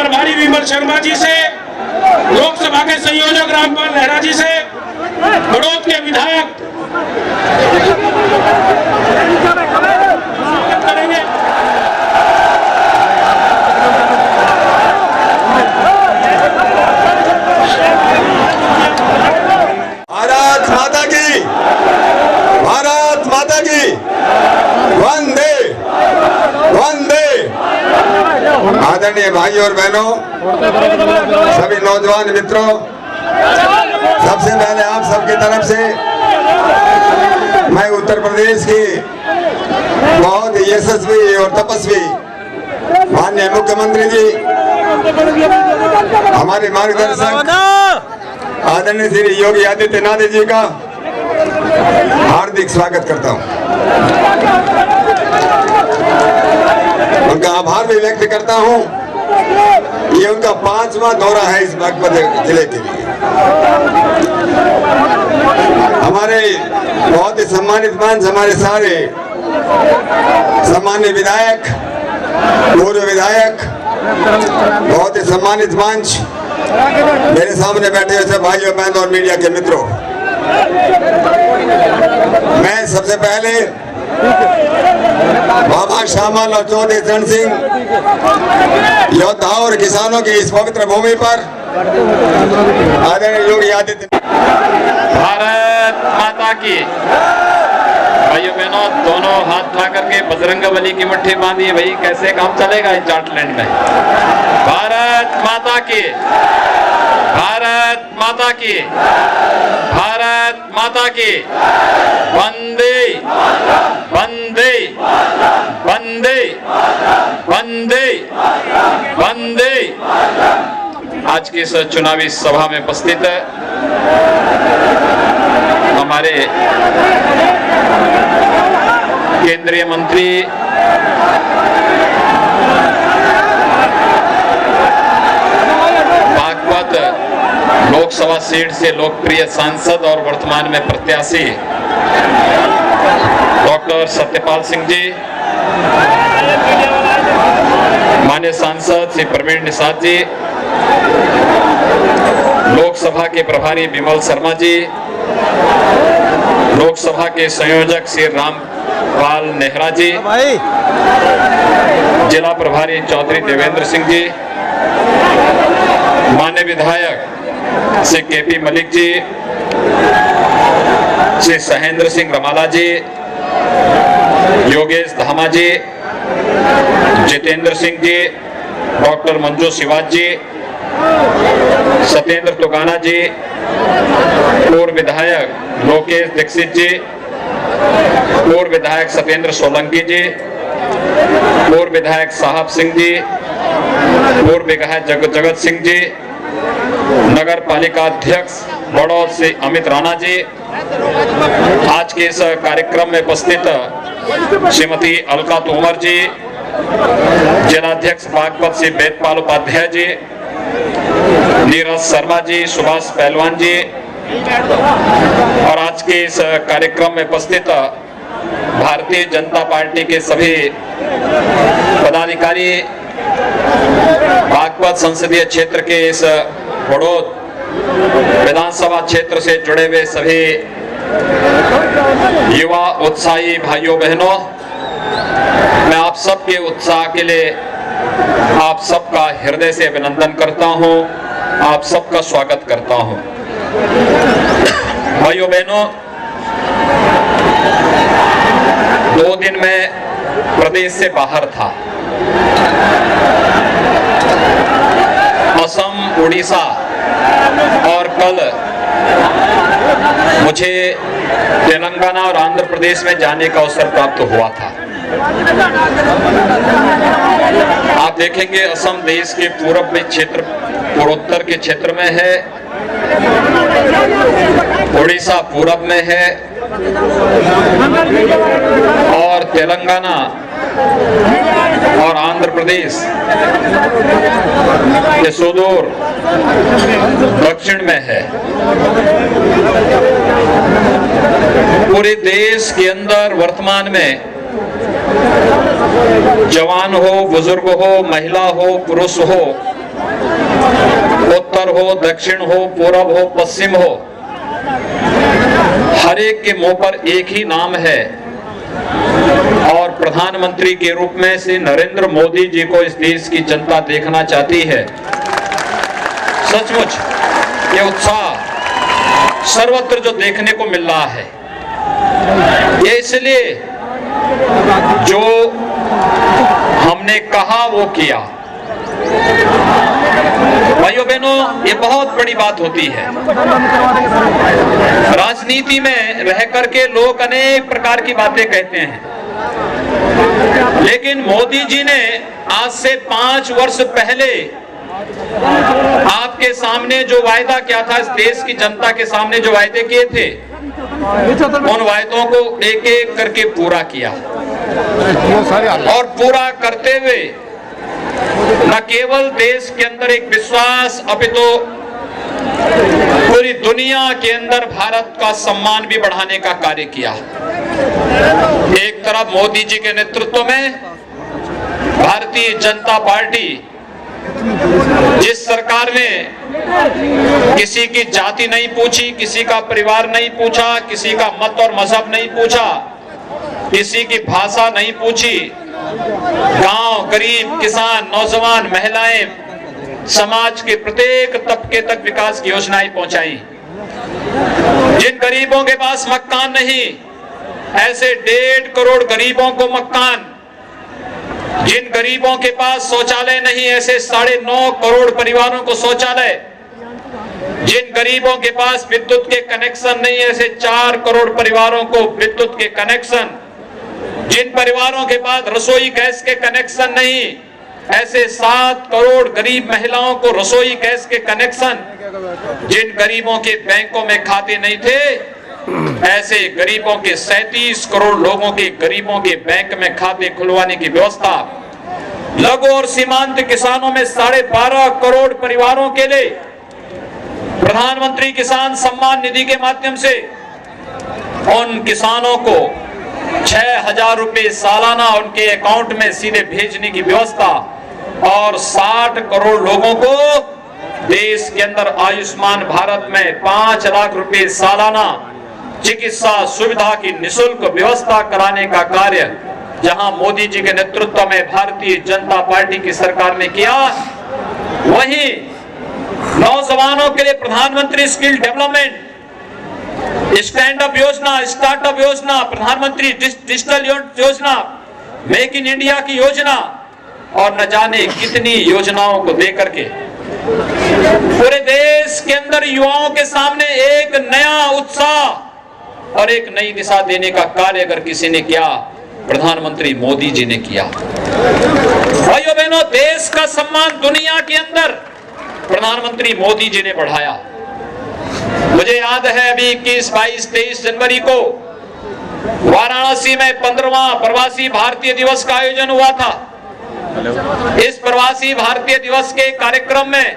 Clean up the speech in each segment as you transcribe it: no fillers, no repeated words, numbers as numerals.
प्रभारी विमल शर्मा जी से, लोकसभा के संयोजक रामपाल नेहरा जी से, बड़ौद के विधायक करेंगे। भारत माता की, भारत माता की, वंदे वंदे। आदरणीय भाइयों और बहनों, सभी नौजवान मित्रों, सबसे पहले आप सबकी तरफ से मैं उत्तर प्रदेश की बहुत यशस्वी और तपस्वी माननीय मुख्यमंत्री जी, हमारे मार्गदर्शक आदरणीय श्री योगी आदित्यनाथ जी का हार्दिक स्वागत करता हूं। उनका आभार भी व्यक्त करता हूं। ये उनका 5वां दौरा है इस बागपत जिले के लिए। हमारे बहुत ही सम्मानित मंच, हमारे सारे सम्मान्य विधायक, पूर्व विधायक, बहुत ही सम्मानित मंच, मेरे सामने बैठे हुए भाइयों बहनों और मीडिया के मित्रों, मैं सबसे पहले बाबा श्यामल और चौधरी चरण सिंह योद्धाओं और किसानों की इस पवित्र भूमि पर आदरणीय योगी आदित्यनाथ। भारत माता की। भाइयों बहनों, दोनों हाथ उठा करके बजरंगबली की मुट्ठी बांधिए। भाई कैसे काम चलेगा इस झारखंड में। भारत माता की, भारत माता की, भारत माता की। वंदे वंदे वंदे वंदे वंदे। आज की इस चुनावी सभा में उपस्थित हमारे केंद्रीय मंत्री बागपत लोकसभा सीट से लोकप्रिय सांसद और वर्तमान में प्रत्याशी डॉक्टर सत्यपाल सिंह जी, माननीय सांसद श्री प्रवीण निषाद जी, लोकसभा के प्रभारी विमल शर्मा जी, लोकसभा के संयोजक श्री रामपाल नेहरा जी, जिला प्रभारी चौधरी देवेंद्र सिंह जी, माननीय विधायक श्री केपी मलिक जी, श्री सहेंद्र सिंह रमाला जी, योगेश धामा जी, जितेंद्र सिंह जी, डॉक्टर मंजू शिवाज जी, सत्येंद्र तुगाना जी, पूर्व विधायक लोकेश दीक्षित जी, पूर्व विधायक सत्येंद्र सोलंकी जी, पूर्व विधायक साहब सिंह जी, पूर्व विधायक जगत सिंह जी, नगर पालिका अध्यक्ष बड़ौद से अमित राणा जी, आज के इस कार्यक्रम में उपस्थित श्रीमती अलका तोमर जी, जिलाध्यक्ष बागपत से वेदपाल उपाध्याय जी, नीरज शर्मा जी, सुभाष पहलवान जी, और आज के इस कार्यक्रम में उपस्थित भारतीय जनता पार्टी के सभी पदाधिकारी, बागपत संसदीय क्षेत्र के इस बड़ौद विधानसभा क्षेत्र से जुड़े हुए सभी युवा उत्साही भाइयों बहनों, मैं आप सबके उत्साह के लिए आप सबका हृदय से अभिनंदन करता हूं, आप सबका स्वागत करता हूं। भाइयों बहनों, 2 दिन में प्रदेश से बाहर था। असम, उड़ीसा और कल मुझे तेलंगाना और आंध्र प्रदेश में जाने का अवसर प्राप्त हुआ था। आप देखेंगे असम देश के पूर्व में क्षेत्र, पूर्वोत्तर के क्षेत्र में है, उड़ीसा पूरब में है और तेलंगाना और आंध्र प्रदेश के सुदूर दक्षिण में है। पूरे देश के अंदर वर्तमान में जवान हो, बुजुर्ग हो, महिला हो, पुरुष हो, उत्तर हो, दक्षिण हो, पूरब हो, पश्चिम हो, हर एक के मुंह पर एक ही नाम है और प्रधानमंत्री के रूप में श्री नरेंद्र मोदी जी को इस देश की जनता देखना चाहती है। सचमुच ये उत्साह सर्वत्र जो देखने को मिल रहा है, ये इसलिए जो हमने कहा वो किया। भाइयों बहनों, ये बहुत बड़ी बात होती है। राजनीति में रह करके लोग अनेक प्रकार की बातें कहते हैं, लेकिन मोदी जी ने आज से 5 वर्ष पहले आपके सामने जो वायदा किया था, इस देश की जनता के सामने जो वायदे किए थे, उन वायदों को एक एक करके पूरा किया और पूरा करते हुए न केवल देश के अंदर एक विश्वास, अपितु पूरी दुनिया के अंदर भारत का सम्मान भी बढ़ाने का कार्य किया। एक तरफ मोदी जी के नेतृत्व में भारतीय जनता पार्टी, जिस सरकार ने किसी की जाति नहीं पूछी, किसी का परिवार नहीं पूछा, किसी का मत और मजहब नहीं पूछा, किसी की भाषा नहीं पूछी, गांव, गरीब, किसान, नौजवान, महिलाएं, समाज के प्रत्येक तबके तक विकास की योजनाएं पहुंचाई। जिन गरीबों के पास मकान नहीं, ऐसे 1.5 करोड़ गरीबों को मकान, जिन गरीबों के पास शौचालय नहीं, ऐसे 9.5 करोड़ परिवारों को शौचालय, जिन गरीबों के पास विद्युत के कनेक्शन नहीं, ऐसे 4 करोड़ परिवारों को विद्युत के कनेक्शन, जिन परिवारों के पास रसोई गैस के कनेक्शन नहीं, ऐसे 7 करोड़ गरीब महिलाओं को रसोई गैस के कनेक्शन, जिन गरीबों के बैंकों में खाते नहीं थे, ऐसे गरीबों के 37 करोड़ लोगों के गरीबों के बैंक में खाते खुलवाने की व्यवस्था, लघु और सीमांत किसानों में 12.5 करोड़ परिवारों के लिए प्रधानमंत्री किसान सम्मान निधि के माध्यम से उन किसानों को 6,000 रुपए सालाना उनके अकाउंट में सीधे भेजने की व्यवस्था और 60 करोड़ लोगों को देश के अंदर आयुष्मान भारत में 5 लाख रुपए सालाना चिकित्सा सुविधा की निःशुल्क व्यवस्था कराने का कार्य जहां मोदी जी के नेतृत्व में भारतीय जनता पार्टी की सरकार ने किया, वहीं नौजवानों के लिए प्रधानमंत्री स्किल डेवलपमेंट, स्टैंड अप योजना, स्टार्टअप योजना, प्रधानमंत्री डिजिटल योजना, मेक इन इंडिया की योजना और न जाने कितनी योजनाओं को देकर के पूरे देश के अंदर युवाओं के सामने एक नया उत्साह और एक नई दिशा देने का कार्य अगर किसी ने किया, प्रधानमंत्री मोदी जी ने किया। भाइयों बहनों, देश का सम्मान दुनिया के अंदर प्रधानमंत्री मोदी जी ने बढ़ाया। मुझे याद है अभी 21, 22, 23 जनवरी को वाराणसी में 15वां प्रवासी भारतीय दिवस का आयोजन हुआ था। इस प्रवासी भारतीय दिवस के कार्यक्रम में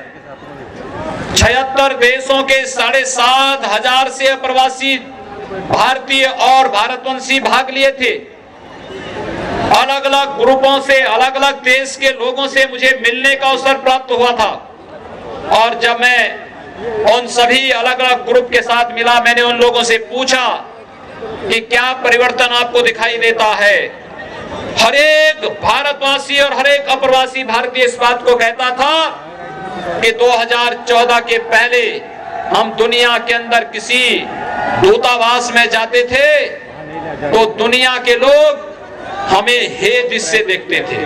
76 देशों के 7,500 से प्रवासी भारतीय और भारतवंशी भाग लिए थे। अलग अलग ग्रुपों से, अलग अलग देश के लोगों से मुझे मिलने का अवसर प्राप्त हुआ था और जब मैं उन सभी अलग अलग ग्रुप के साथ मिला, मैंने उन लोगों से पूछा कि क्या परिवर्तन आपको दिखाई देता है। हर एक भारतवासी और हर एक अप्रवासी भारतीय इस बात को कहता था कि 2014 के पहले हम दुनिया के अंदर किसी दूतावास में जाते थे तो दुनिया के लोग हमें हे दृष्टि से देखते थे,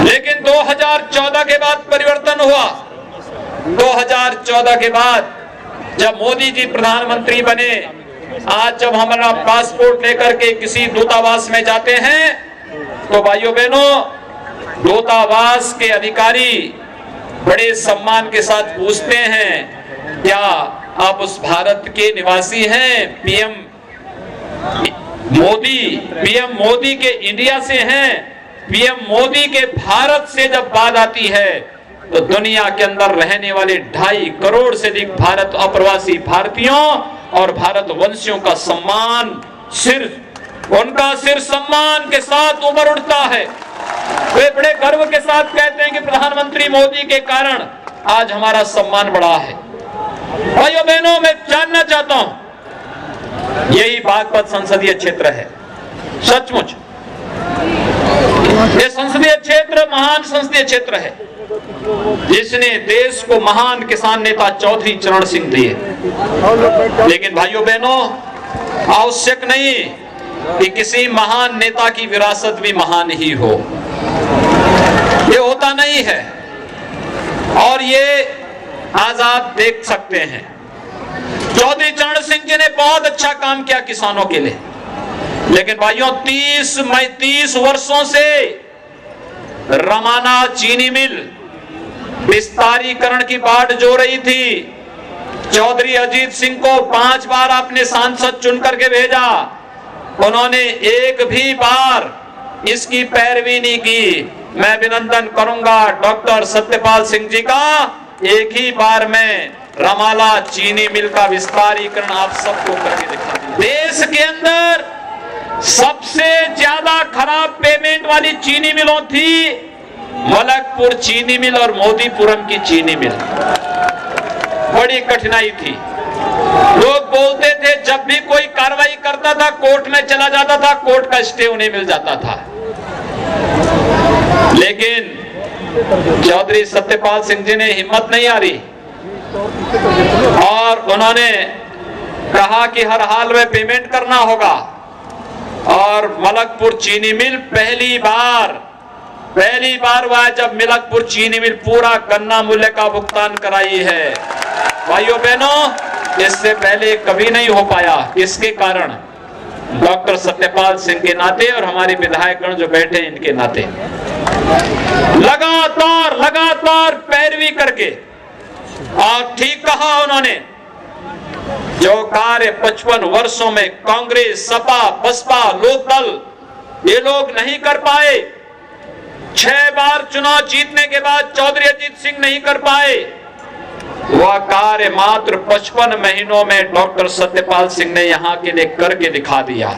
लेकिन 2014 के बाद परिवर्तन हुआ। 2014 के बाद जब मोदी जी प्रधानमंत्री बने, आज जब हम अपना पासपोर्ट लेकर के किसी दूतावास में जाते हैं तो भाइयों बहनों, दूतावास के अधिकारी बड़े सम्मान के साथ पूछते हैं, क्या आप उस भारत के निवासी हैं? पीएम मोदी के इंडिया से हैं? पीएम मोदी के भारत से जब बात आती है तो दुनिया के अंदर रहने वाले 2.5 करोड़ से अधिक भारत अप्रवासी भारतीयों और भारतवंशियों का सम्मान सिर्फ उनका सिर सम्मान के साथ ऊपर उठता है। वे बड़े गर्व के साथ कहते हैं कि प्रधानमंत्री मोदी के कारण आज हमारा सम्मान बढ़ा है। भाइयों बहनों, मैं जानना चाहता हूं, यही बागपत संसदीय क्षेत्र है। सचमुच ये संसदीय क्षेत्र महान संसदीय क्षेत्र है, जिसने देश को महान किसान नेता चौधरी चरण सिंह दिए। लेकिन भाइयों बहनों, आवश्यक नहीं कि किसी महान नेता की विरासत भी महान ही हो, ये होता नहीं है। और ये आज आप देख सकते हैं, चौधरी चरण सिंह जी ने बहुत अच्छा काम किया किसानों के लिए। लेकिन भाइयों, 30 वर्षों से रमाना चीनी मिल विस्तारीकरण की बाट जो रही थी, चौधरी अजीत सिंह को 5 बार अपने सांसद चुन करके भेजा, उन्होंने एक भी बार इसकी पैरवी नहीं की। मैं अभिनंदन करूंगा डॉक्टर सत्यपाल सिंह जी का, एक ही बार में रमाला चीनी मिल का विस्तारीकरण आप सबको करके दिखा दिया। देश के अंदर सबसे ज्यादा खराब पेमेंट वाली चीनी मिलों थी मलकपुर चीनी मिल और मोदीपुरम की चीनी मिल। बड़ी कठिनाई थी। लोग बोलते थे जब भी कोई कार्रवाई करता था कोर्ट में चला जाता था, कोर्ट का स्टे उन्हें मिल जाता था। लेकिन चौधरी सत्यपाल सिंह जी ने हिम्मत नहीं हारी और उन्होंने कहा कि हर हाल में पेमेंट करना होगा। और मलकपुर चीनी मिल पहली बार हुआ जब मलकपुर चीनी मिल पूरा गन्ना मूल्य का भुगतान कराई है। भाइयों बहनों, इससे पहले कभी नहीं हो पाया। किसके कारण? डॉक्टर सत्यपाल सिंह के नाते और हमारे विधायकगण जो बैठे हैं इनके नाते। लगातार पैरवी करके, और ठीक कहा उन्होंने, जो कार्य 55 वर्षों में कांग्रेस, सपा, बसपा, लोकदल ये लोग नहीं कर पाए, 6 बार चुनाव जीतने के बाद चौधरी अजीत सिंह नहीं कर पाए, वह कार्य मात्र 55 महीनों में डॉक्टर सत्यपाल सिंह ने यहां के लिए करके दिखा दिया।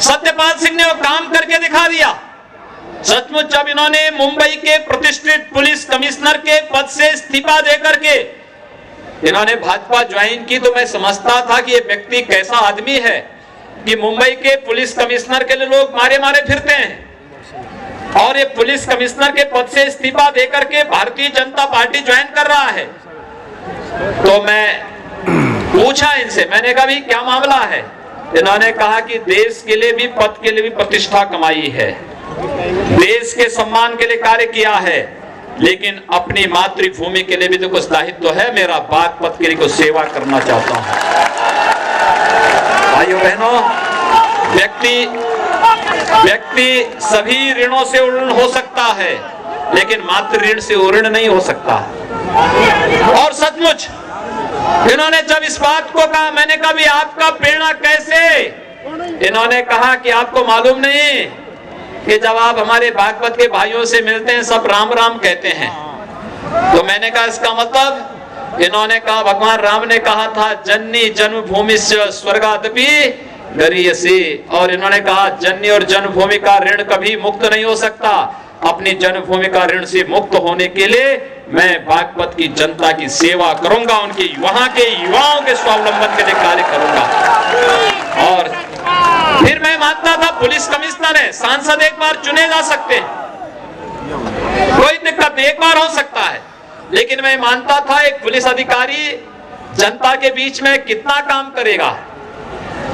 सत्यपाल सिंह ने वो काम करके दिखा दिया। सचमुच जब इन्होंने मुंबई के प्रतिष्ठित पुलिस कमिश्नर के पद से इस्तीफा देकर के इन्होंने भाजपा ज्वाइन की, तो मैं समझता था कि ये व्यक्ति कैसा आदमी है कि मुंबई के पुलिस कमिश्नर के लिए लोग मारे मारे फिरते हैं और ये पुलिस कमिश्नर के पद से इस्तीफा देकर के भारतीय जनता पार्टी ज्वाइन कर रहा है। तो मैं पूछा इनसे, मैंने कहा भाई क्या मामला है? इन्होंने कहा कि देश के लिए भी, पद के लिए भी प्रतिष्ठा कमाई है, देश के सम्मान के लिए कार्य किया है, लेकिन अपनी मातृभूमि के लिए भी तो कुछ दायित्व है। मेरा बागपत के लिए कुछ सेवा करना चाहता हूं। भाइयों बहनों, व्यक्ति सभी ऋणों से उऋण हो सकता है, लेकिन मातृ ऋण से उऋण नहीं हो सकता। और सचमुच इन्होंने जब इस बात को कहा, मैंने कहा भी आपका प्रेरणा कैसे? इन्होंने कहा कि आपको मालूम नहीं कि जब आप हमारे बागपत के भाइयों से मिलते हैं सब राम राम कहते हैं। तो मैंने कहा इसका मतलब? इन्होंने कहा भगवान राम ने कहा था जननी जन्मभूमि से स्वर्गादपि गरीयसी, और इन्होंने कहा जननी और जन्मभूमि का ऋण कभी मुक्त नहीं हो सकता। अपनी जन्मभूमि का ऋण से मुक्त होने के लिए मैं बागपत की जनता की सेवा करूंगा, उनकी वहां के युवाओं के स्वावलंबन के लिए कार्य करूंगा। और फिर मैं मानता था पुलिस कमिश्नर है, सांसद एक बार चुने जा सकते हैं, कोई दिक्कत नहीं, एक बार हो सकता है। लेकिन मैं मानता था एक पुलिस अधिकारी जनता के बीच में कितना काम करेगा।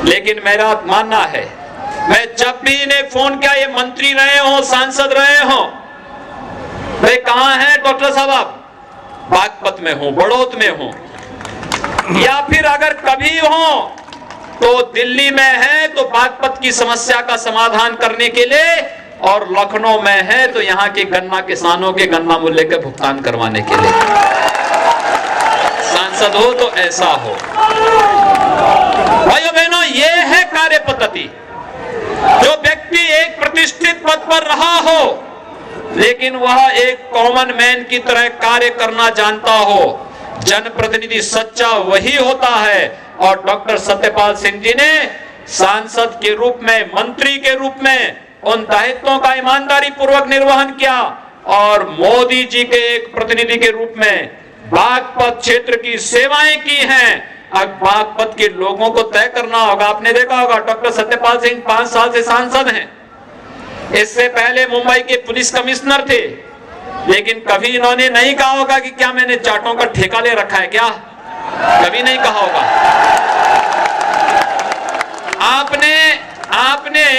लेकिन मेरा मानना है, मैं जब भी इन्हें फोन किया, ये मंत्री रहे हो, सांसद रहे हो, वे कहां हैं डॉक्टर साहब? आप बागपत में हो, बड़ौत में हो, या फिर अगर कभी हो तो दिल्ली में है तो बागपत की समस्या का समाधान करने के लिए, और लखनऊ में है तो यहाँ के गन्ना किसानों के गन्ना मूल्य के भुगतान करवाने के लिए। सांसद हो तो ऐसा हो। भाइयों बहनों, ये है कार्य पद्धति। जो व्यक्ति एक प्रतिष्ठित पद पर रहा हो, लेकिन वह एक कॉमन मैन की तरह कार्य करना जानता हो, जनप्रतिनिधि सच्चा वही होता है। और डॉक्टर सत्यपाल सिंह जी ने सांसद के रूप में, मंत्री के रूप में उन दायित्वों का ईमानदारी पूर्वक निर्वहन किया और मोदी जी के एक प्रतिनिधि के रूप में बागपत क्षेत्र की सेवाएं की हैं। अब बागपत के लोगों को तय करना होगा। आपने देखा होगा डॉक्टर सत्यपाल सिंह 5 साल से सांसद हैं। इससे पहले मुंबई के पुलिस कमिश्नर थे, लेकिन कभी इन्होंने नहीं कहा होगा कि क्या मैंने जाटों का ठेका ले रखा है, क्या कभी नहीं कहा होगा। आपने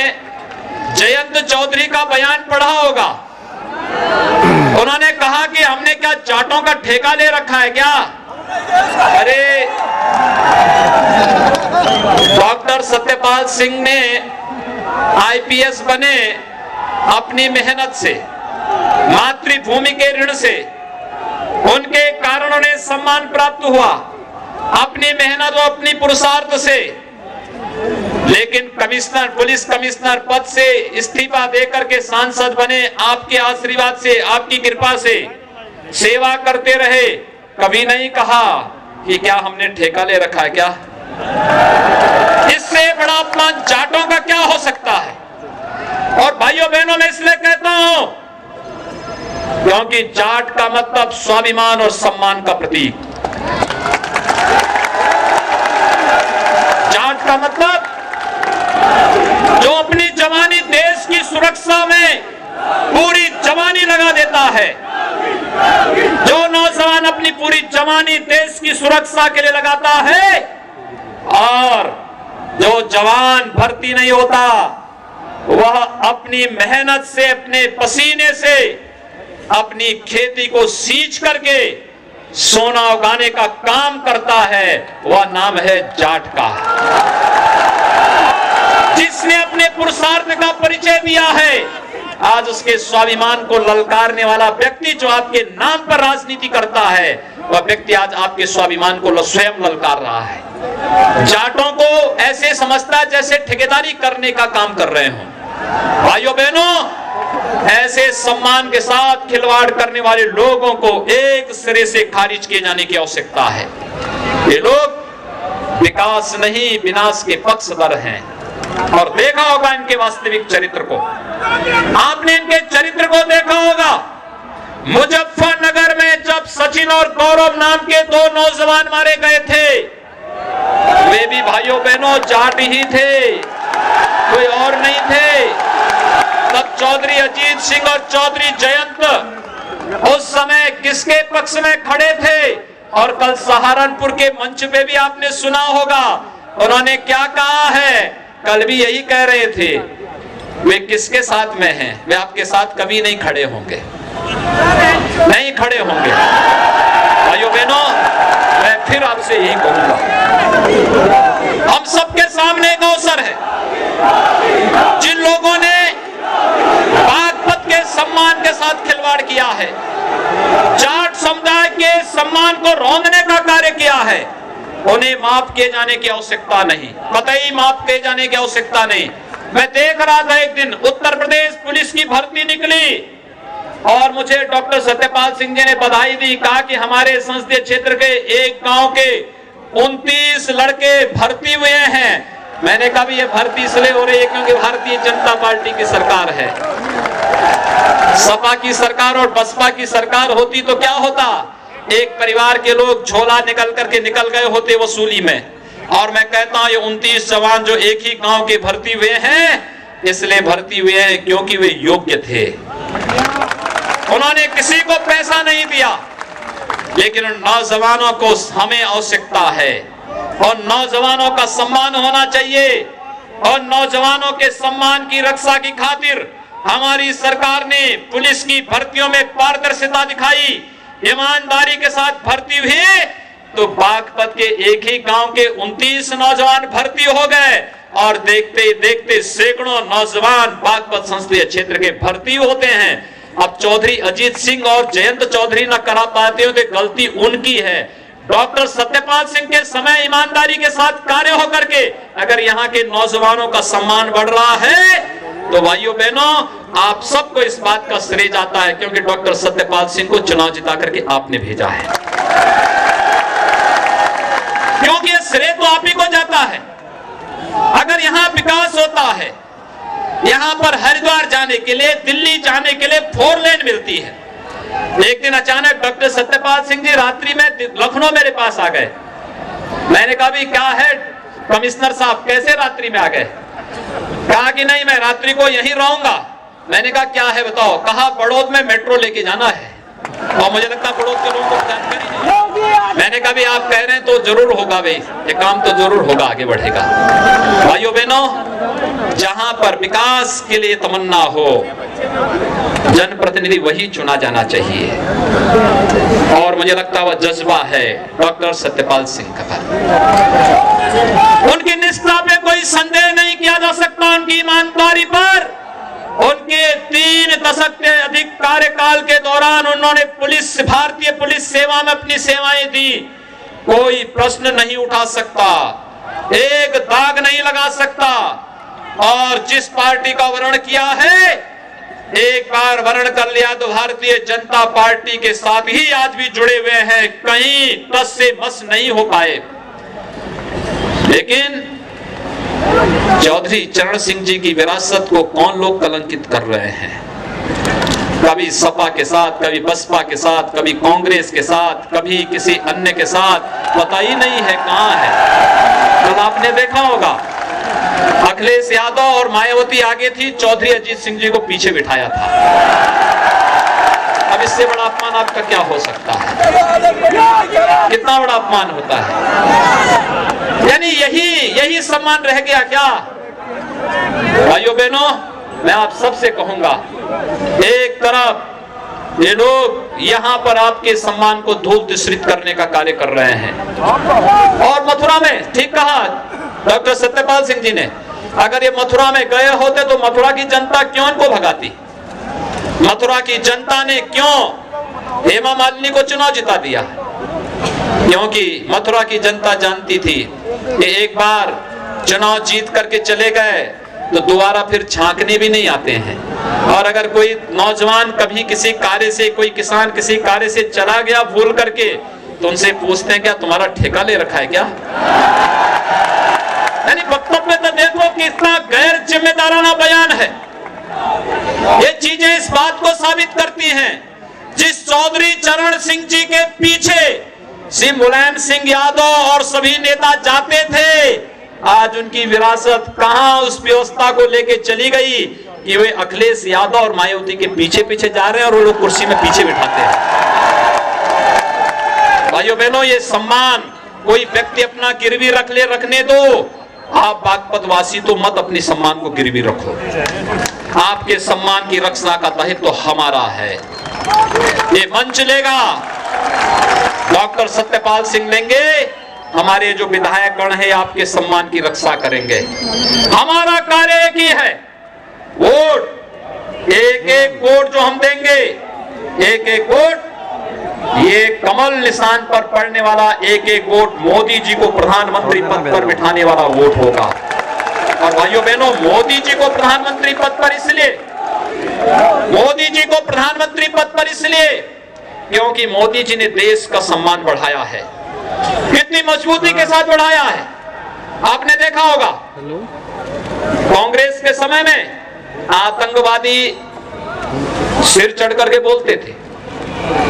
जयंत चौधरी का बयान पढ़ा होगा। उन्होंने कहा कि हमने क्या जाटों का ठेका ले रखा है क्या। अरे डॉक्टर सत्यपाल सिंह ने आईपीएस बने अपनी मेहनत से, मातृभूमि के ऋण से, उनके कारण उन्हें सम्मान प्राप्त हुआ अपनी मेहनत और अपनी पुरुषार्थ से। लेकिन कमिश्नर, पुलिस कमिश्नर पद से इस्तीफा देकर के सांसद बने, आपके आशीर्वाद से, आपकी कृपा से सेवा करते रहे। कभी नहीं कहा कि क्या हमने ठेका ले रखा है क्या। इससे बड़ा अपमान जाटों का क्या हो सकता है। और भाइयों बहनों, मैं इसलिए कहता हूं क्योंकि जाट का मतलब स्वाभिमान और सम्मान का प्रतीक। जाट का मतलब जो अपनी जवानी देश की सुरक्षा में पूरी जवानी लगा देता है, जो नौजवान अपनी पूरी जवानी देश की सुरक्षा के लिए लगाता है, और जो जवान भर्ती नहीं होता वह अपनी मेहनत से, अपने पसीने से अपनी खेती को सींच करके सोना उगाने का काम करता है, वह नाम है जाट का। जिसने अपने पुरुषार्थ का परिचय दिया है, आज उसके स्वाभिमान को ललकारने वाला व्यक्ति जो आपके नाम पर राजनीति करता है, वह व्यक्ति आज आपके स्वाभिमान को स्वयं ललकार रहा है। जाटों को ऐसे समझता है जैसे ठेकेदारी करने का काम कर रहे हो। भाइयों बहनों, ऐसे सम्मान के साथ खिलवाड़ करने वाले लोगों को एक सिरे से खारिज किए जाने की आवश्यकता है। ये लोग विकास नहीं विनाश के पक्षधर हैं। और देखा होगा इनके वास्तविक चरित्र को, आपने इनके चरित्र को देखा होगा। मुजफ्फरनगर में जब सचिन और गौरव नाम के 2 नौजवान मारे गए थे, वे भी भाइयों बहनों जाट ही थे, कोई और नहीं थे। तब चौधरी अजीत सिंह और चौधरी जयंत उस समय किसके पक्ष में खड़े थे। और कल सहारनपुर के मंच पे भी आपने सुना होगा उन्होंने क्या कहा है। कल भी यही कह रहे थे, वे किसके साथ में हैं, वे आपके साथ कभी नहीं खड़े होंगे, नहीं खड़े होंगे। भाइयों बहनों, मैं फिर आपसे यही कहूंगा, हम सबके सामने एक अवसर है। जिन लोगों ने बागपत के सम्मान के साथ खिलवाड़ किया है, जाट समुदाय के सम्मान को रौंदने का कार्य किया है, उन्हें माफ किए जाने की आवश्यकता नहीं, कतई माफ किए जाने की आवश्यकता नहीं। मैं देख रहा था एक दिन उत्तर प्रदेश पुलिस की भर्ती निकली और मुझे डॉक्टर सत्यपाल सिंह जी ने बधाई दी, कहा कि हमारे संसदीय क्षेत्र के एक गांव के 29 लड़के भर्ती हुए हैं। मैंने कहा भी ये भर्ती इसलिए हो रही है क्योंकि भारतीय जनता पार्टी की सरकार है। सपा की सरकार और बसपा की सरकार होती तो क्या होता, एक परिवार के लोग झोला निकल करके निकल गए होते वसूली में। और मैं कहता हूं ये 29 जवान जो एक ही गांव के भर्ती हुए हैं, इसलिए भर्ती हुए हैं क्योंकि वे योग्य थे। उन्होंने किसी को पैसा नहीं दिया, लेकिन नौजवानों को हमें आवश्यकता है और नौजवानों का सम्मान होना चाहिए। और नौजवानों के सम्मान की रक्षा की खातिर हमारी सरकार ने पुलिस की भर्तियों में पारदर्शिता दिखाई, ईमानदारी के साथ भर्ती हुई। तो बागपत के एक ही गांव के 29 नौजवान भर्ती हो गए और देखते देखते सैकड़ों नौजवान बागपत संसदीय क्षेत्र के भर्ती होते हैं। अब चौधरी अजीत सिंह और जयंत चौधरी न करा पाते हो तो गलती उनकी है। डॉक्टर सत्यपाल सिंह के समय ईमानदारी के साथ कार्य होकर के अगर यहाँ के नौजवानों का सम्मान बढ़ रहा है तो भाइयों बहनों, आप सबको इस बात का श्रेय जाता है क्योंकि डॉक्टर सत्यपाल सिंह को चुनाव जिता करके आपने भेजा है। क्योंकि ये श्रेय तो आप ही को जाता है। अगर यहां विकास होता है, यहां पर हरिद्वार जाने के लिए, दिल्ली जाने के लिए 4 लेन मिलती है। एक दिन अचानक डॉक्टर सत्यपाल सिंह जी रात्रि में लखनऊ मेरे पास आ गए। मैंने कहा भी क्या है कमिश्नर साहब, कैसे रात्रि में आ गए? कहा कि नहीं, मैं रात्रि को यहीं रहूंगा। मैंने कहा क्या है बताओ? कहा बड़ौद में मेट्रो लेके जाना है, और मुझे लगता बड़ौद के लोगों को जानकारी नहीं। मैंने कहा भी आप कह रहे हैं तो जरूर होगा भाई, ये काम तो जरूर होगा, आगे बढ़ेगा। भाइयों बहनों, जहां पर विकास के लिए तमन्ना हो, जनप्रतिनिधि वही चुना जाना चाहिए, और मुझे लगता है वह जज्बा है डॉक्टर सत्यपाल सिंह का। उनकी निष्ठा पे कोई संदेह नहीं किया जा सकता, उनकी ईमानदारी पर। उनके 3 दशक के अधिक कार्यकाल के दौरान उन्होंने भारतीय पुलिस सेवा में अपनी सेवाएं दी। कोई प्रश्न नहीं उठा सकता, एक दाग नहीं लगा सकता। और जिस पार्टी का वर्ण किया है, एक बार वर्ण कर लिया तो भारतीय जनता पार्टी के साथ ही आज भी जुड़े हुए हैं, कहीं टस से मस नहीं हो पाए। लेकिन चौधरी चरण सिंह जी की विरासत को कौन लोग कलंकित कर रहे हैं? कभी सपा के साथ, कभी बसपा के साथ, कभी कांग्रेस के साथ, कभी किसी अन्य के साथ, पता ही नहीं है कहां है। कल आपने देखा होगा अखिलेश यादव और मायावती आगे थी, चौधरी अजीत सिंह जी को पीछे बिठाया था। अब इससे बड़ा अपमान आपका क्या हो सकता है? कितना बड़ा अपमान होता है? यानी यही सम्मान रह गया क्या? भाइयों बहनों, मैं आप सबसे कहूंगा, एक तरफ ये लोग यहां पर आपके सम्मान को धूल मिश्रित करने का कार्य कर रहे हैं, और मथुरा में, ठीक कहा डॉक्टर सत्यपाल सिंह जी ने, अगर ये मथुरा में गए होते तो मथुरा की जनता क्यों इनको भगाती? मथुरा की जनता ने क्यों हेमा मालिनी को चुनाव जिता दिया? क्योंकि मथुरा की जनता जानती थी कि एक बार चुनाव जीत करके चले गए तो दोबारा फिर झांकने भी नहीं आते हैं। और अगर कोई नौजवान कभी किसी कार्य से, कोई किसान किसी कार्य से चला गया भूल करके, तो उनसे पूछते हैं क्या तुम्हारा ठेका ले रखा है क्या? यानी वक्तव्य तो देखो कितना गैर जिम्मेदाराना बयान है। ये चीजें इस बात को साबित करती हैं, जिस चौधरी चरण सिंह जी के पीछे श्री मुलायम सिंह यादव और सभी नेता जाते थे, आज उनकी विरासत कहां उस व्यवस्था को लेके चली गई कि वे अखिलेश यादव और मायावती के पीछे पीछे जा रहे हैं और वो लोग कुर्सी में पीछे बिठाते हैं। भाइयों बहनों, ये सम्मान कोई व्यक्ति अपना गिरवी रखने दो, आप बागपत वासी तो मत अपने सम्मान को गिरवी रखो। आपके सम्मान की रक्षा का दायित्व तो हमारा है। ये मंच लेगा डॉक्टर सत्यपाल सिंह लेंगे, हमारे जो विधायक गण है आपके सम्मान की रक्षा करेंगे। हमारा कार्य एक ही है, वोट, एक एक वोट जो हम देंगे, एक एक वोट, ये कमल निशान पर पड़ने वाला एक एक वोट मोदी जी को प्रधानमंत्री पद पर बिठाने वाला वोट होगा। और भाइयों बहनों, मोदी जी को प्रधानमंत्री पद पर इसलिए, मोदी जी को प्रधानमंत्री पद पर इसलिए क्योंकि मोदी जी ने देश का सम्मान बढ़ाया है। कितनी मजबूती के साथ बढ़ाया है आपने देखा होगा। कांग्रेस के समय में आतंकवादी सिर चढ़ करके बोलते थे,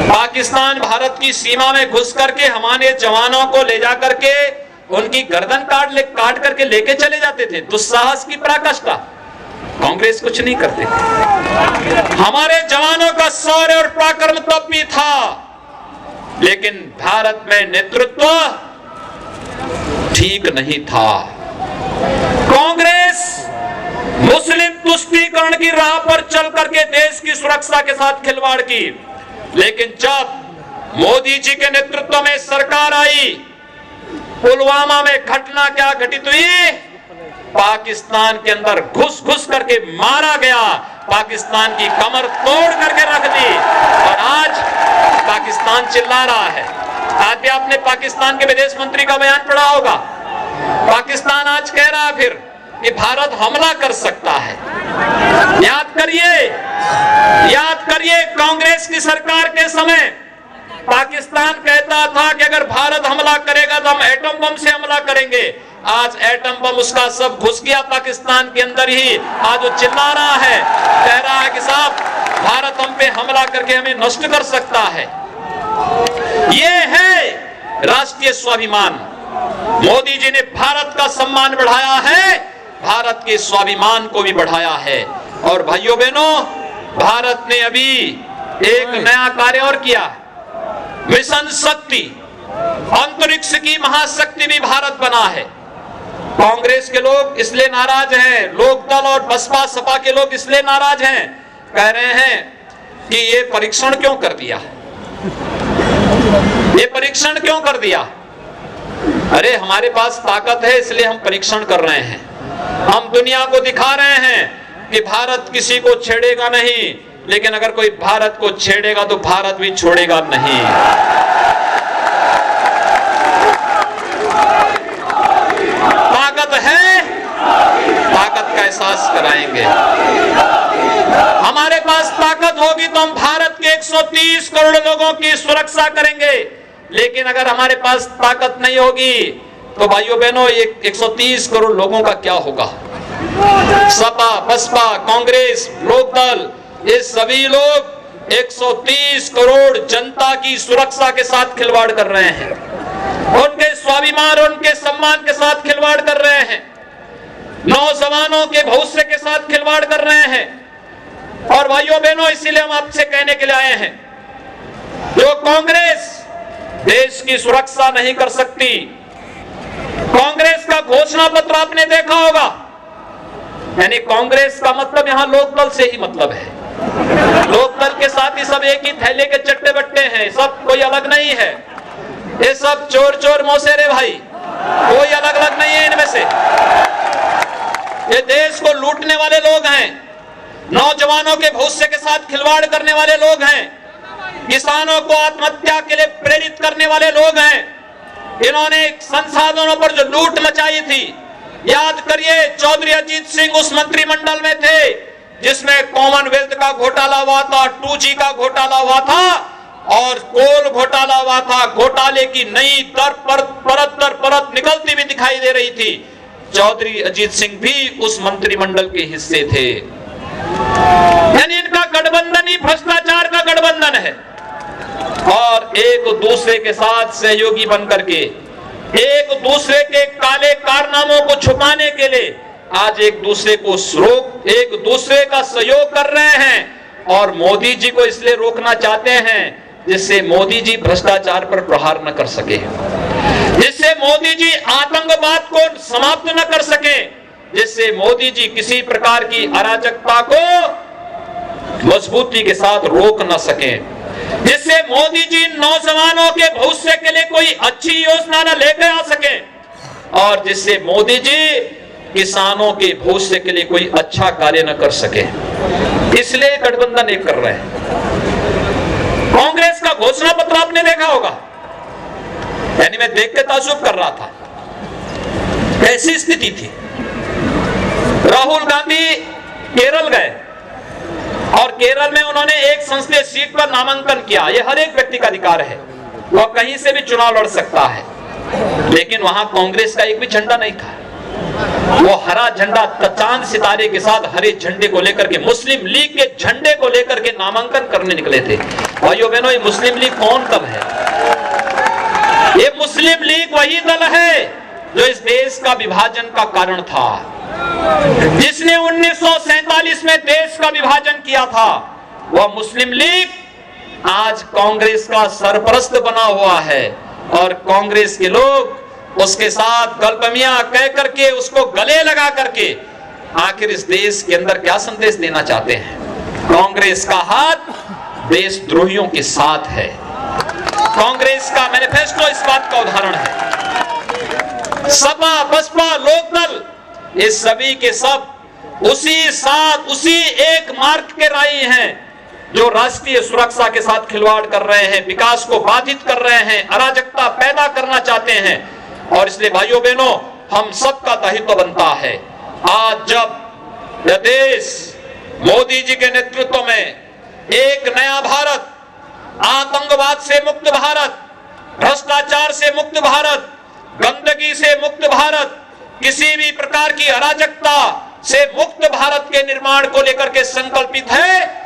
पाकिस्तान भारत की सीमा में घुस करके हमारे जवानों को ले जा करके उनकी गर्दन काट करके लेके चले जाते थे। दुस्साहस की पराकाष्ठा। कांग्रेस कुछ नहीं करते थे। हमारे जवानों का शौर्य और पराक्रम तब भी था, लेकिन भारत में नेतृत्व ठीक नहीं था। कांग्रेस मुस्लिम तुष्टीकरण की राह पर चल करके देश की सुरक्षा के साथ खिलवाड़ की, लेकिन जब मोदी जी के नेतृत्व में सरकार आई, पुलवामा में घटना क्या घटित हुई, पाकिस्तान के अंदर घुस घुस करके मारा गया, पाकिस्तान की कमर तोड़ करके रख दी, और आज पाकिस्तान चिल्ला रहा है। आज भी आपने पाकिस्तान के विदेश मंत्री का बयान पढ़ा होगा। पाकिस्तान आज कह रहा है फिर कि भारत हमला कर सकता है। याद करिए कांग्रेस की सरकार के समय पाकिस्तान कहता था कि अगर भारत हमला करेगा तो हम एटम बम से हमला करेंगे। आज एटम बम उसका सब घुस गया पाकिस्तान के अंदर ही। आज वो चिल्ला रहा है, कह रहा है कि साहब भारत हम पे हमला करके हमें नष्ट कर सकता है। ये है राष्ट्रीय स्वाभिमान। मोदी जी ने भारत का सम्मान बढ़ाया है, भारत के स्वाभिमान को भी बढ़ाया है। और भाइयों बहनों, भारत ने अभी एक नया कार्य और किया, मिशन शक्ति, अंतरिक्ष की महाशक्ति भी भारत बना है। कांग्रेस के लोग इसलिए नाराज हैं, लोकदल और बसपा सपा के लोग इसलिए नाराज हैं, कह रहे हैं कि ये परीक्षण क्यों कर दिया, ये परीक्षण क्यों कर दिया। अरे हमारे पास ताकत है इसलिए हम परीक्षण कर रहे हैं। हम दुनिया को दिखा रहे हैं कि भारत किसी को छेड़ेगा नहीं, लेकिन अगर कोई भारत को छेड़ेगा तो भारत भी छोड़ेगा नहीं। ताकत है, ताकत का एहसास कराएंगे। हमारे पास ताकत होगी तो हम भारत के 130 करोड़ लोगों की सुरक्षा करेंगे, लेकिन अगर हमारे पास ताकत नहीं होगी तो भाइयों बहनों ये 130 करोड़ लोगों का क्या होगा। सपा, बसपा, कांग्रेस, लोकदल, ये सभी लोग 130 करोड़ जनता की सुरक्षा के साथ खिलवाड़ कर रहे हैं, उनके स्वाभिमान और उनके सम्मान के साथ खिलवाड़ कर रहे हैं, नौजवानों के भविष्य के साथ खिलवाड़ कर रहे हैं। और भाइयों बहनों, इसीलिए हम आपसे कहने के लिए आए हैं, जो कांग्रेस देश की सुरक्षा नहीं कर सकती, कांग्रेस का घोषणा पत्र आपने देखा होगा, यानी कांग्रेस का मतलब यहां लोकदल से ही मतलब है। लोकदल के साथ ही सब एक ही थैले के चट्टे बट्टे हैं, सब कोई अलग नहीं है। ये सब चोर चोर मौसेरे भाई, कोई अलग अलग नहीं है इनमें से। ये देश को लूटने वाले लोग हैं, नौजवानों के भविष्य के साथ खिलवाड़ करने वाले लोग हैं, किसानों को आत्महत्या के लिए प्रेरित करने वाले लोग हैं। इन्होंने संसाधनों पर जो लूट मचाई थी, याद करिए चौधरी अजीत सिंह उस मंत्रिमंडल में थे जिसमें कॉमनवेल्थ का घोटाला हुआ था, 2G का घोटाला हुआ था और कोल घोटाला हुआ था। घोटाले की नई परत दर परत निकलती भी दिखाई दे रही थी। चौधरी अजीत सिंह भी उस मंत्रिमंडल के हिस्से थे। यानी इनका गठबंधन ही भ्रष्टाचार का गठबंधन है और एक दूसरे के साथ सहयोगी बनकर के एक दूसरे के काले कारनामों को छुपाने के लिए आज एक दूसरे का सहयोग कर रहे हैं। और मोदी जी को इसलिए रोकना चाहते हैं जिससे मोदी जी भ्रष्टाचार पर प्रहार न कर सके, जिससे मोदी जी आतंकवाद को समाप्त न कर सके, जिससे मोदी जी किसी प्रकार की अराजकता को मजबूती के साथ रोक न सके, जिससे मोदी जी नौजवानों के भविष्य के लिए कोई अच्छी योजना न लेकर आ सके और जिससे मोदी जी किसानों के भविष्य के लिए कोई अच्छा कार्य न कर सके। इसलिए गठबंधन एक कर रहे हैं। कांग्रेस का घोषणा पत्र आपने देखा होगा, यानी मैं देख के ताज्जुब कर रहा था, कैसी स्थिति थी। राहुल गांधी केरल गए और केरल में उन्होंने एक संसदीय सीट पर नामांकन किया। यह हर एक व्यक्ति का अधिकार है, वह कहीं से भी चुनाव लड़ सकता है, लेकिन वहां कांग्रेस का एक भी झंडा नहीं था। वो हरा झंडा चांद सितारे के साथ हरे झंडे को लेकर के, मुस्लिम लीग के झंडे को लेकर के नामांकन करने निकले थे। भाइयों बहनों, ये मुस्लिम लीग कौन दल है? ये मुस्लिम लीग वही दल है जो इस देश का विभाजन का कारण था, जिसने 1947 में देश का विभाजन किया था। वह मुस्लिम लीग आज कांग्रेस का सरपरस्त बना हुआ है और कांग्रेस के लोग उसके साथ गलबमियां कह करके, उसको गले लगा करके आखिर इस देश के अंदर क्या संदेश देना चाहते हैं? कांग्रेस का हाथ देशद्रोहियों के साथ है। कांग्रेस का मैनिफेस्टो इस बात का उदाहरण है। सपा, बसपा, लोकदल, ये सभी के सब उसी एक मार्ग के राही हैं जो राष्ट्रीय सुरक्षा के साथ खिलवाड़ कर रहे हैं, विकास को बाधित कर रहे हैं, अराजकता पैदा करना चाहते हैं। और इसलिए भाइयों बहनों, हम सबका दायित्व बनता है, आज जब यह देश मोदी जी के नेतृत्व में एक नया भारत, आतंकवाद से मुक्त भारत, भ्रष्टाचार से मुक्त भारत, गंदगी से मुक्त भारत, किसी भी प्रकार की अराजकता से मुक्त भारत के निर्माण को लेकर के संकल्पित है।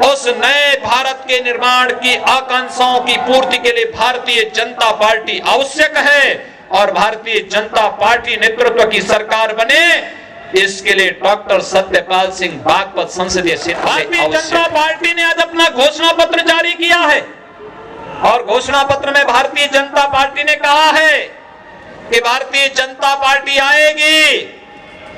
उस नए भारत के निर्माण की आकांक्षाओं की पूर्ति के लिए भारतीय जनता पार्टी आवश्यक है और भारतीय जनता पार्टी नेतृत्व की सरकार बने, इसके लिए डॉक्टर सत्यपाल सिंह बागपत संसदीय सीट भारतीय जनता पार्टी ने आज अपना घोषणा पत्र जारी किया है और घोषणा पत्र में भारतीय जनता पार्टी ने कहा है कि भारतीय जनता पार्टी आएगी,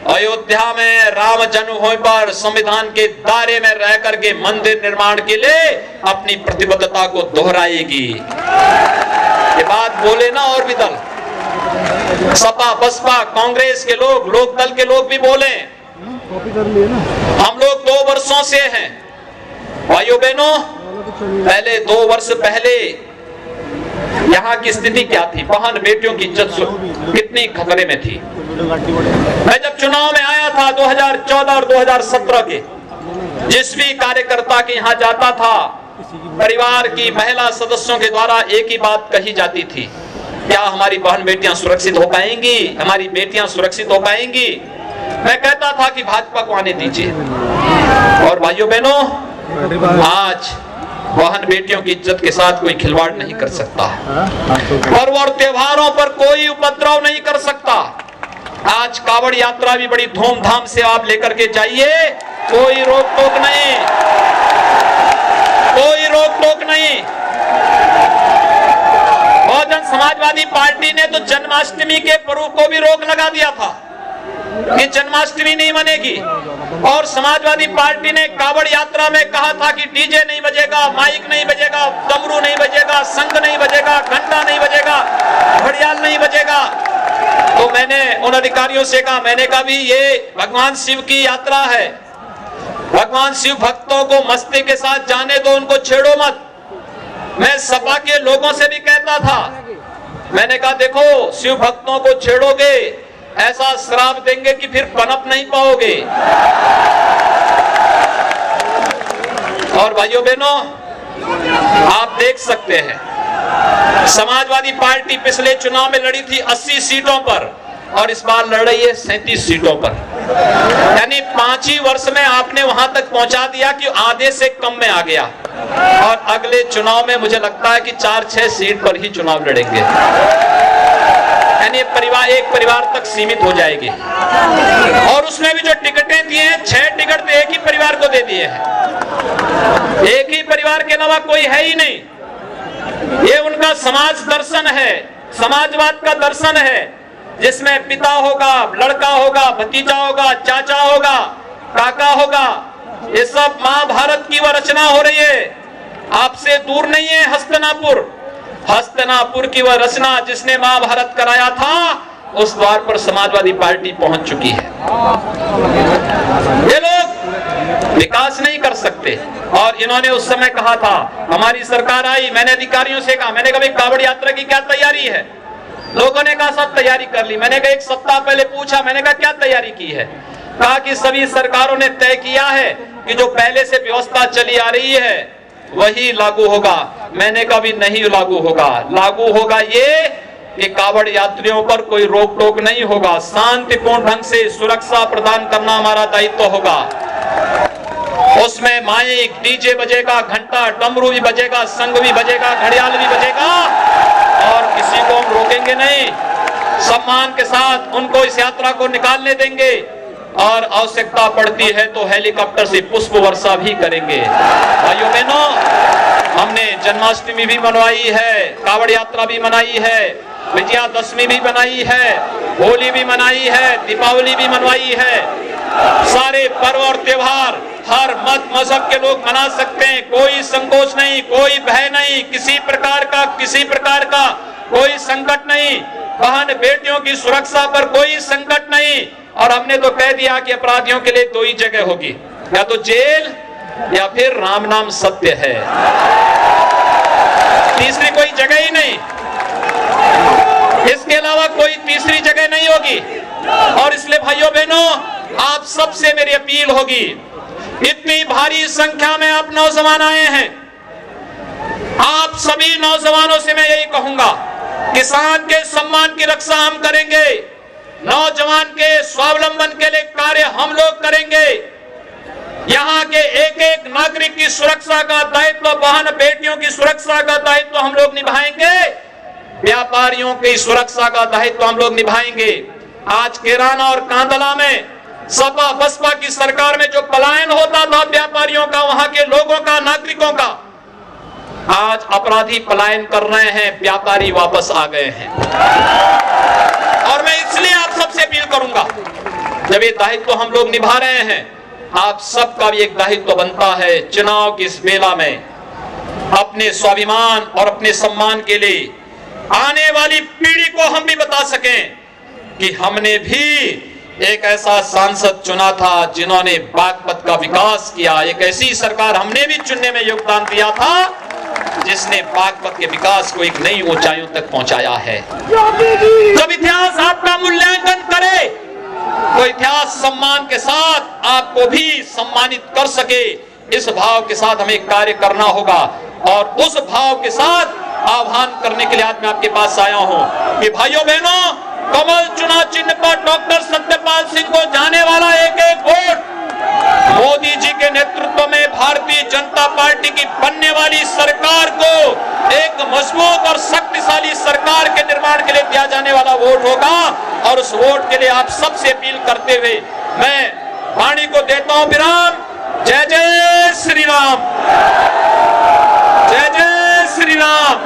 अयोध्या में राम जन्मभूमि पर संविधान के दायरे में रह करके मंदिर निर्माण के लिए अपनी प्रतिबद्धता को दोहराएगी। ये बात बोले ना और भी दल, सपा बसपा कांग्रेस के लोग, लोक दल के लोग भी बोले। हम लोग 2 वर्षों से हैं भाइयों बहनों, पहले 2 वर्ष पहले यहाँ की स्थिति क्या थी, बहन बेटियों की इज्जत कितनी खतरे में थी। मैं जब चुनाव में आया था 2014 और 2017 के, जिस भी कार्यकर्ता के यहाँ जाता था, परिवार की महिला सदस्यों के द्वारा एक ही बात कही जाती थी, क्या हमारी बहन बेटियां सुरक्षित हो पाएंगी, हमारी बेटियां सुरक्षित हो पाएंगी। मैं कहता था कि भाजपा को आने दीजिए। और भाइयों बहनों, आज बहन बेटियों की इज्जत के साथ कोई खिलवाड़ नहीं कर सकता, पर्व और त्योहारों पर कोई उपद्रव नहीं कर सकता। आज कावड़ यात्रा भी बड़ी धूमधाम से आप लेकर के जाइए, कोई रोक टोक नहीं, कोई रोक टोक नहीं। बहुजन समाजवादी पार्टी ने तो जन्माष्टमी के पर्व को भी रोक लगा दिया था कि जन्माष्टमी नहीं मनेगी, और समाजवादी पार्टी ने कावड़ यात्रा में कहा था कि डीजे नहीं बजेगा, माइक नहीं बजेगा, डमरू नहीं बजेगा, शंख नहीं बजेगा, घंटा नहीं बजेगा, घड़ियाल नहीं बजेगा। तो मैंने उन अधिकारियों से कहा, मैंने कहा भी ये भगवान शिव की यात्रा है, भगवान शिव भक्तों को मस्ती के साथ जाने दो, उनको छेड़ो मत। मैं सपा के लोगों से भी कहता था, मैंने कहा देखो शिव भक्तों को छेड़ोगे ऐसा श्राप देंगे कि फिर पनप नहीं पाओगे। और भाइयों बहनों, आप देख सकते हैं समाजवादी पार्टी पिछले चुनाव में लड़ी थी 80 सीटों पर और इस बार लड़ रही है 37 सीटों पर, यानी 5 ही वर्ष में आपने वहां तक पहुंचा दिया कि आधे से कम में आ गया। और अगले चुनाव में मुझे लगता है कि 4-6 सीट पर ही चुनाव लड़ेंगे, यानी एक परिवार तक सीमित हो जाएगी। और उसमें भी जो टिकटें दिए हैं, 6 टिकट तो एक ही परिवार को दे दिए हैं, एक ही परिवार के अलावा कोई है ही नहीं। ये उनका समाज दर्शन है, समाजवाद का दर्शन है, जिसमें पिता होगा, लड़का होगा, भतीजा होगा, चाचा होगा, काका होगा। ये सब महाभारत की वह रचना हो रही है, आपसे दूर नहीं है। हस्तिनापुर की वह रचना जिसने महाभारत कराया था, उस द्वार पर समाजवादी पार्टी पहुंच चुकी है। ये लोग विकास नहीं कर सकते। और इन्होंने उस समय कहा था, हमारी सरकार आई, मैंने अधिकारियों से कहा, मैंने कहा कावड़ यात्रा की क्या तैयारी है? लोगों ने कहा सब तैयारी कर ली। मैंने कहा 1 सप्ताह पहले पूछा, मैंने कहा क्या तैयारी की है? कहा कि सभी सरकारों ने तय किया है कि जो पहले से व्यवस्था चली आ रही है वही लागू होगा। मैंने कहा भी नहीं लागू होगा, लागू होगा ये कि कावड़ यात्रियों पर कोई रोक टोक नहीं होगा, शांतिपूर्ण ढंग से सुरक्षा प्रदान करना हमारा दायित्व होगा। उसमें माइक, डीजे बजेगा, घंटा, डमरू भी बजेगा, संग भी बजेगा, घड़ियाल भी बजेगा, और किसी को हम रोकेंगे नहीं। सम्मान के साथ उनको इस यात्रा को निकालने देंगे, और आवश्यकता पड़ती है तो हेलीकॉप्टर से पुष्प वर्षा भी करेंगे। भाइयों बहनों, हमने जन्माष्टमी भी मनवाई है, कावड़ यात्रा भी मनाई है, विजयादशमी भी मनाई है, होली भी मनाई है, दीपावली भी मनवाई है। सारे पर्व और त्योहार हर मत मजहब के लोग मना सकते हैं, कोई संकोच नहीं, कोई भय नहीं, किसी प्रकार का कोई संकट नहीं। बहन बेटियों की सुरक्षा पर कोई संकट नहीं। और हमने तो कह दिया कि अपराधियों के लिए 2 ही जगह होगी, या तो जेल या फिर राम नाम सत्य है, तीसरी कोई जगह ही नहीं, इसके अलावा कोई तीसरी जगह नहीं होगी। और इसलिए भाइयों बहनों, आप सबसे मेरी अपील होगी, इतनी भारी संख्या में आप नौजवान आए हैं, आप सभी नौजवानों से मैं यही कहूंगा, किसान के सम्मान की रक्षा हम करेंगे, नौजवान के स्वावलंबन के लिए कार्य हम लोग करेंगे। यहाँ के एक एक नागरिक की सुरक्षा का दायित्व, बहन बेटियों की सुरक्षा का दायित्व हम लोग निभाएंगे, व्यापारियों की सुरक्षा का दायित्व हम लोग निभाएंगे। आज कैराना और कांदला में सपा बसपा की सरकार में जो पलायन होता था व्यापारियों का, वहां के लोगों का, नागरिकों का, आज अपराधी पलायन कर रहे हैं, व्यापारी वापस आ गए हैं। और मैं इसलिए आप सबसे अपील करूंगा, जब ये दायित्व हम लोग निभा रहे हैं, आप सबका भी एक दायित्व बनता है, चुनाव की इस बेला में अपने स्वाभिमान और अपने सम्मान के लिए आने वाली पीढ़ी को हम भी बता सकें कि हमने भी एक ऐसा सांसद चुना था जिन्होंने बागपत का विकास किया। एक ऐसी सरकार हमने भी चुनने में योगदान दिया था जिसने बागपत के विकास को एक नई ऊंचाइयों तक पहुंचाया है। जब इतिहास आपका मूल्यांकन करे तो इतिहास सम्मान के साथ आपको भी सम्मानित कर सके, इस भाव के साथ हमें कार्य करना होगा। और उस भाव के साथ आह्वान करने के लिए आज मैं आपके पास आया हूं कि भाइयों बहनों, कमल चुनाव चिन्ह पर डॉक्टर सत्यपाल सिंह को जाने वाला एक एक वोट मोदी जी के नेतृत्व में भारतीय जनता पार्टी की बनने वाली सरकार को एक मजबूत और शक्तिशाली सरकार के निर्माण के लिए दिया जाने वाला वोट होगा। और उस वोट के लिए आप सबसे अपील करते हुए मैं वाणी को देता हूं विराम। जय जय श्री राम, जय जय श्री राम।